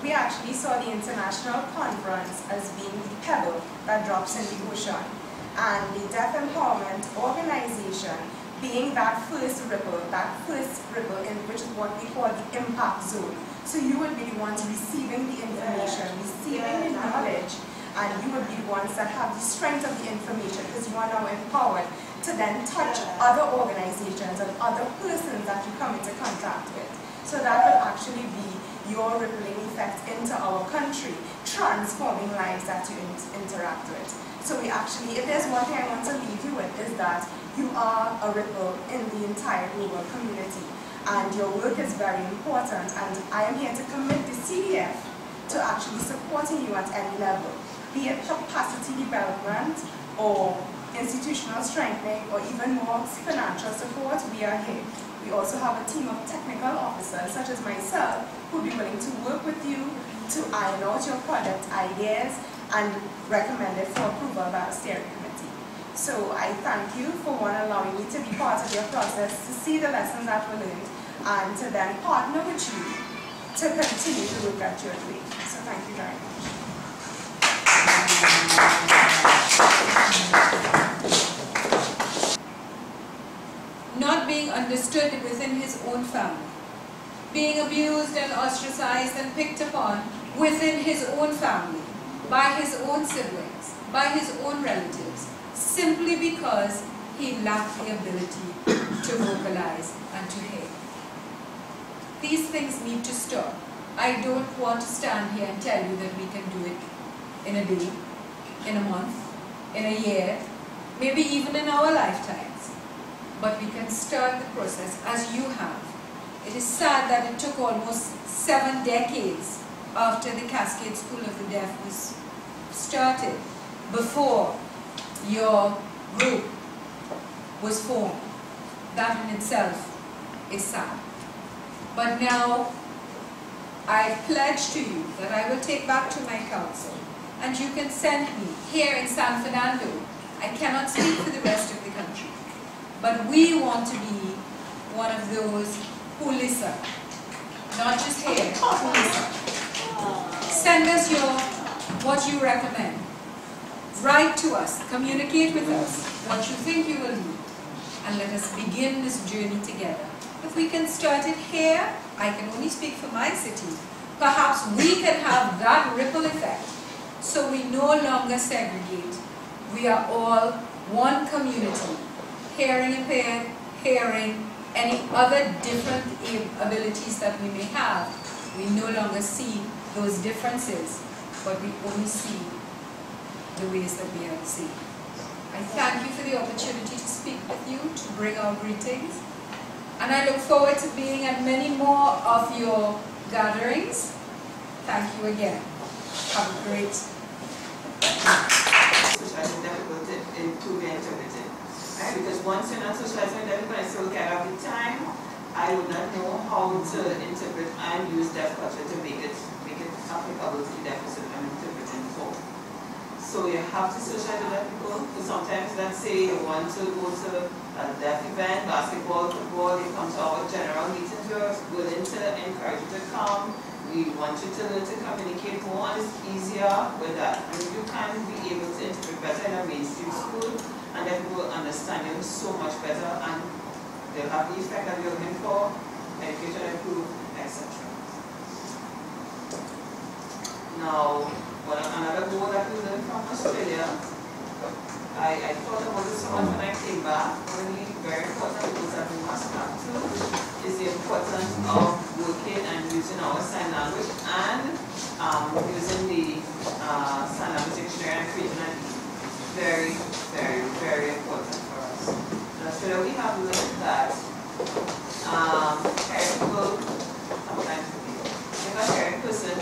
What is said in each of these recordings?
we actually saw the international conference as being the pebble that drops in the ocean, and the Deaf Empowerment Organization being that first ripple in which is what we call the impact zone. So you would be the ones receiving the information, receiving the knowledge, and you would be the ones that have the strength of the information, because you are now empowered to then touch other organizations and other persons that you come into contact with. So that will actually be your rippling effect into our country, transforming lives that you interact with. So we actually, if there's one thing I want to leave you with, is that you are a ripple in the entire global community, and your work is very important, and I am here to commit the CDF to actually supporting you at any level, be it capacity development or institutional strengthening or even more financial support. We are here. We also have a team of technical officers such as myself who will be willing to work with you to iron out your product ideas and recommend it for approval by the steering committee. So I thank you for allowing me to be part of your process, to see the lessons that were learned, and to then partner with you to continue the work that you're doing. So thank you very much. Not being understood within his own family, being abused and ostracized and picked upon within his own family, by his own siblings, by his own relatives, simply because he lacked the ability to vocalize and to hear. These things need to stop. I don't want to stand here and tell you that we can do it in a day, in a month, in a year, maybe even in our lifetimes. But we can start the process as you have. It is sad that it took almost 7 decades after the Cascade School of the Deaf was started before your group was formed. That in itself is sad. But now I pledge to you that I will take back to my council, and you can send me here in San Fernando. I cannot speak for the rest of the country, but we want to be one of those who listen, not just hear, who listen. Send us what you recommend. Write to us, communicate with us what you think you will need, and let us begin this journey together. If we can start it here, I can only speak for my city, perhaps we can have that ripple effect, so we no longer segregate. We are all one community, hearing impaired, hearing, any other different abilities that we may have. We no longer see those differences, but we only see the ways that we are seen. I thank you for the opportunity to speak with you, to bring our greetings, and I look forward to being at many more of your gatherings. Thank you again. Have a great socializing difficulty to be interpreted. Right? Because once you're not socializing difficult, I still care of the time, I would not know how to interpret and use deaf culture to make it applicable to the deficit I'm interpreting for. So you have to socialize with deaf people. So sometimes, let's say you want to go to a deaf event, basketball, football, you come to our general meetings, we're willing to encourage you to come. We want you to learn to communicate more, and it's easier with that. And if you can be able to interpret better in a mainstream school, and then people will understand you so much better, and they'll have the effect that you're looking for, education improve, etc. Now, another goal that we learned from Australia, I thought about it so much when I came back. One of the very important goals that we must have too is the importance of working and using our sign language and using the sign language dictionary and creating an very, very, very important for us. In Australia, we have learned that hearing people sometimes if a hearing person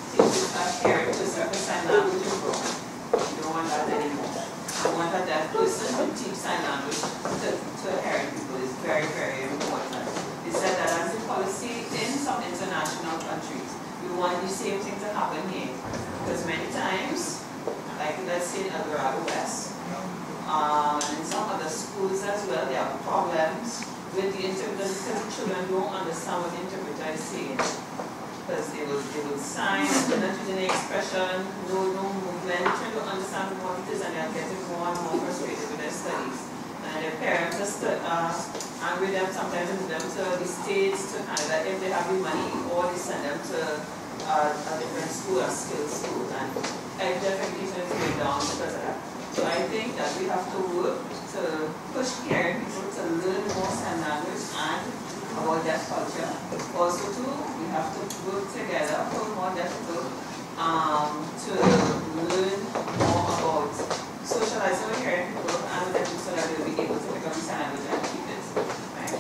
teaches a hearing person for sign language is wrong. You don't want that anymore. You want a deaf person to teach sign language to hearing people is very, very important. They said that as a policy in some international countries, we want the same thing to happen here. Because many times, like let's say in El Dorado West, and in some other schools as well, there are problems with the interpreter because the children don't understand what the interpreter is saying. because they would sign, they're not using any expression, no movement, trying to understand what it is, and they're getting more and more frustrated with their studies. And their parents are angry with them, sometimes send them to the States, to Canada, if they have the money, or they send them to a different school, a skilled school, and deaf education is going down because of that. So I think that we have to work to push hearing people to learn more sign language and about deaf culture. Also too, we have to work together, put more deaf people to learn more about socializing with hearing people and deaf people so that they'll be able to pick up the sign language and keep it. Right?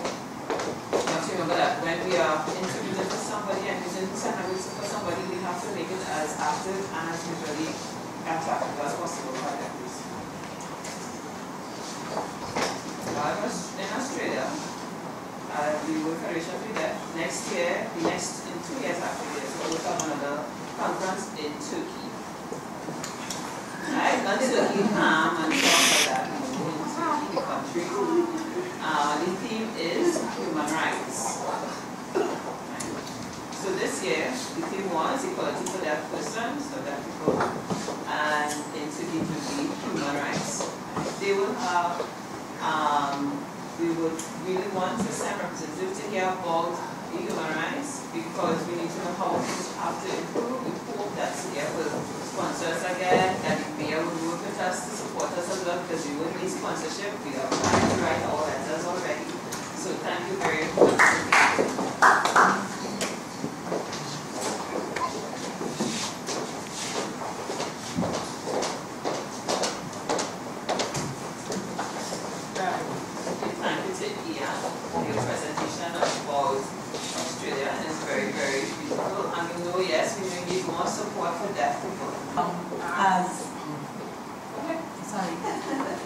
You have to remember that when we are interviewing for somebody and using sign language for somebody, we have to make it as active and as visually attractive as possible for them. I was in Australia. We were Federation with that. Next year, in 2 years after this, we'll have another conference in Turkey. Right? Not Turkey, and stuff like that. In Turkey, the country. The theme is human rights. Right? So this year, the theme was equality for deaf persons, so deaf people, and in Turkey it will be human rights. They will have we would really want to send representatives to hear about the human rights because we need to know how things have to improve. We hope that CDF will sponsor us again, that the mayor will work with us to support us as well because we would need sponsorship. We are trying to write our letters already. So thank you very much.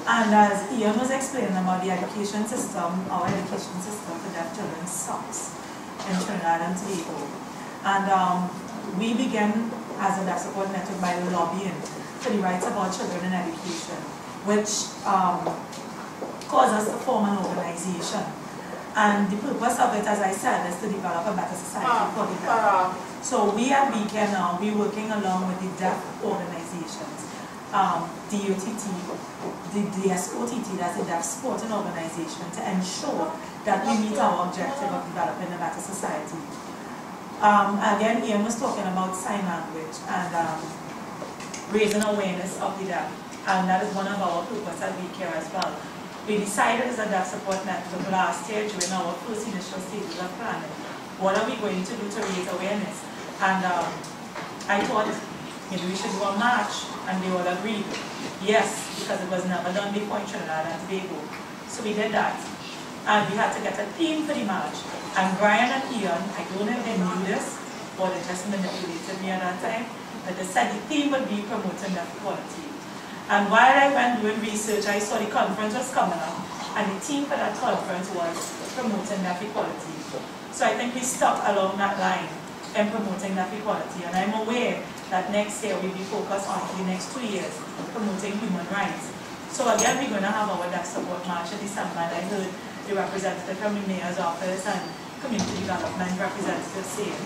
And as Ian was explaining about the education system, our education system for deaf children sucks in Trinidad and Tobago. And we began as a deaf support network by lobbying for the rights of our children in education, which caused us to form an organization. And the purpose of it, as I said, is to develop a better society for the deaf. So we at Beacon now, we're working along with the deaf organizations. DOTT, the DSOTT, that's the Deaf Sporting Organization, to ensure that we meet our objective of developing a better society. Again, Ian was talking about sign language and raising awareness of the deaf, and that is one of our purposes at Beacon as well. We decided as a deaf support network last year during our first initial stages of planning, what are we going to do to raise awareness? And I thought maybe we should do a march, and they all agreed. Yes, because it was never done before in Trinidad and Tobago. So we did that. And we had to get a theme for the march. And Brian and Ian, I don't know if they knew this, or they just manipulated me at that time, but they said the theme would be promoting deaf equality. And while I went doing research, I saw the conference was coming up, and the theme for that conference was promoting deaf equality. So I think we stuck along that line in promoting deaf equality. And I'm aware that next year we'll be focused on the next 2 years promoting human rights. So again, we're going to have our deaf support march in December, and I heard the representative from the mayor's office and community development representative saying,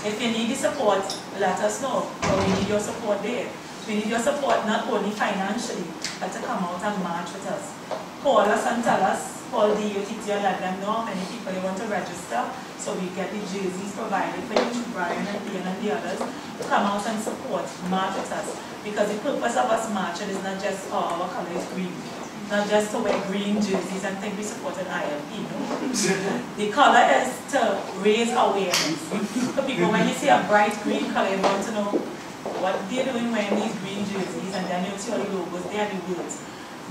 if you need the support, let us know, or we need your support there. We need your support not only financially, but to come out and march with us. Call us and tell us, call the DOTT and let them know how many people you want to register, so we get the jerseys provided for you, Brian and Ian and the others, to come out and support, march with us. Because the purpose of us marching is not just, oh, our color is green, not just to wear green jerseys and think we support an ILP. The color is to raise awareness. So people, when you see a bright green color, you want to know what they're doing wearing these green jerseys, and then you see all the logos, they are the words.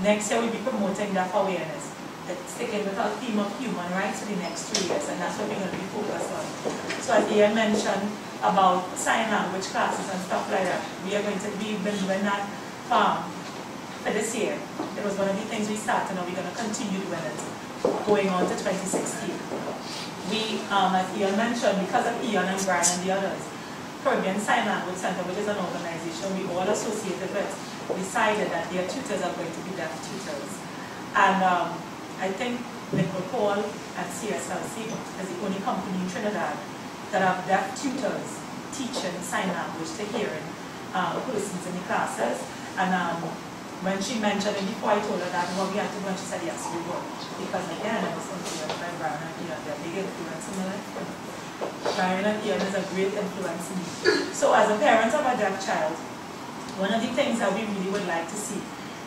Next year we'll be promoting deaf awareness. Sticking with our theme of human rights for the next 3 years, and that's what we're going to be focused on. So as Ian mentioned about sign language classes and stuff like that, we've been doing that for this year. It was one of the things we started, and we're going to continue doing it going on to 2016. We, as Ian mentioned, because of Ian and Brian and the others, Caribbean Sign Language Center, which is an organization we all associated with, decided that their tutors are going to be deaf tutors. And I think Nicole Paul and CSLC is the only company in Trinidad that have deaf tutors teaching sign language to hearing persons in the classes. And when she mentioned it before, I told her that what we had to do, and she said yes, we would. Because again, I was influenced by Brian and Ian. They're big influence in my life. Brian and Ian is a great influence in me. So as a parent of a deaf child, one of the things that we really would like to see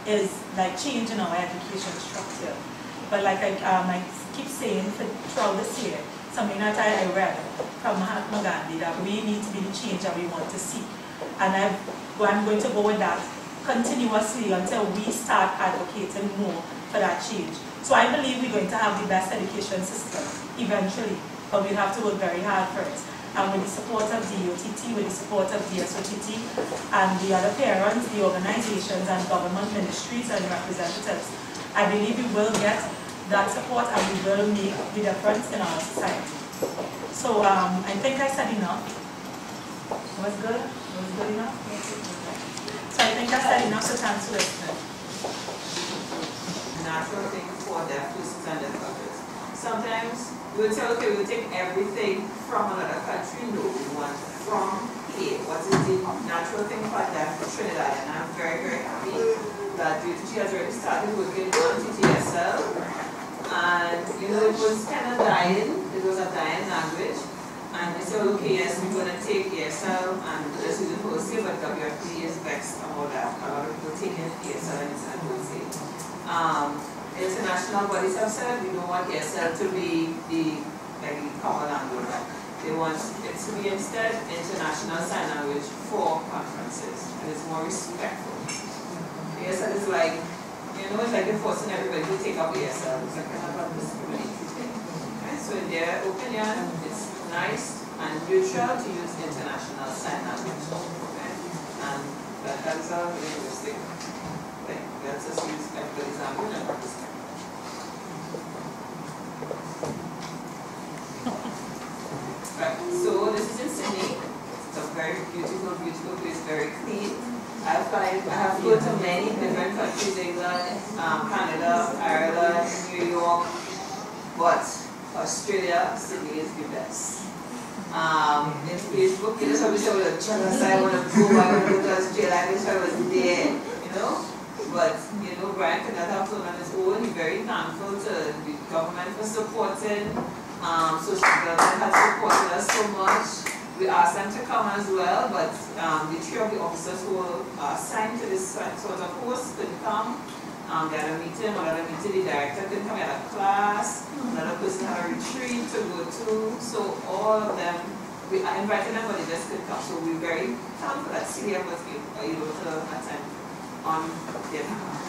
is like change in our education structure. But like I keep saying throughout this year, something that I read from Mahatma Gandhi, that we need to be the change that we want to see. And I'm going to go with that continuously until we start advocating more for that change. So I believe we're going to have the best education system eventually, but we have to work very hard for it. And with the support of DOTT, with the support of DSOTT, and the other parents, the organizations and government ministries and representatives, I believe we will get that support and we will make the difference in our society. So I think I said enough. Was good? Was good enough? So I think I said enough, so thanks for listening. Natural thing for deaf persons and deaf others. Sometimes we will say, okay, we'll take everything from another country. No, we want from here. What is the natural thing for deaf Trinidad? And I'm very, very happy that DOTT has already started working on TTSL. And you know, it was kind of dying. It was a dying language. And they said, okay, yes, we're going to take ESL and let's use it wholesale, but WFP is vexed about that. A lot of people taking ESL and it's not wholesale. International bodies have said we don't want ESL to be the common language. They want it to be instead international sign language for conferences, and it's more respectful. ESL is like, you know, it's like enforcing everybody to take up ESL. It's like kind of a discriminating thing. Okay? So in their opinion, it's nice and neutral to use international sign language. Okay? And that is a linguistic thing. Let's just use everybody's language and understand. Right, so this is in Sydney. It's a very beautiful, beautiful place, very clean. I have gone to many different countries, England, Canada, Ireland, New York, but Australia, Sydney is the best. In Facebook, you know, somebody said, well, I want to go to Australia, I wish I was there, you know. But, you know, Brian could not have flown on his own. He's very thankful to the government for supporting. Social government has supported us so much. We asked them to come as well, but the three of the officers who were assigned to this sort of post couldn't come. They had a meeting, the director couldn't come, he had a class, another person had a retreat to go to, so all of them, I invited them, but they just couldn't come. So we're very thankful that CDF was able to attend on their behalf.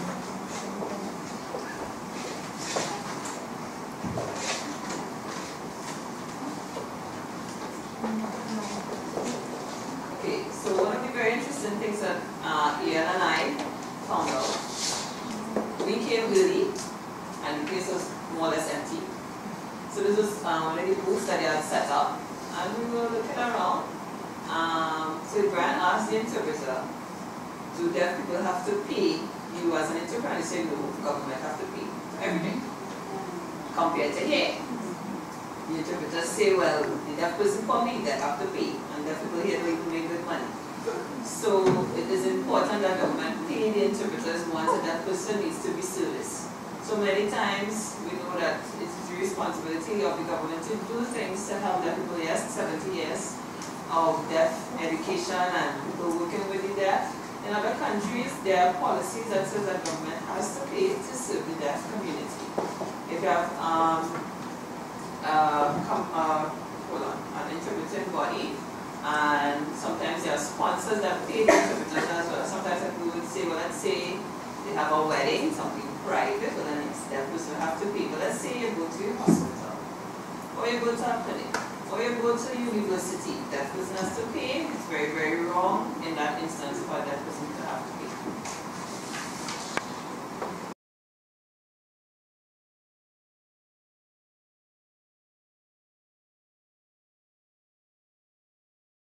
Okay, so one of the very interesting things that Ian and I found out, we came early and the place was more or less empty. So this was one of the booths that they had set up and we were looking around. So Brian asked the interpreter, do deaf people have to pay you as an interpreter? And he said, no, the government have to pay everything compared to here. The interpreters say, well, the deaf person for me, they have to pay, and deaf people here don't even make good money. So it is important that government pay the interpreters once a deaf person needs to be serviced. So many times we know that it's the responsibility of the government to do things to help deaf people. Yes, 70 years of deaf education and people working with the deaf. In other countries, there are policies that says that government has to pay to serve the deaf community. If you have an interpreting body, and sometimes there are sponsors that pay the interpreters as well. Sometimes we would say, well, let's say they have a wedding, something private, well then it's deaf person have to pay. But let's say you go to a hospital, or you go to a clinic, or you go to a university, deaf person has to pay. It's very, very wrong in that instance.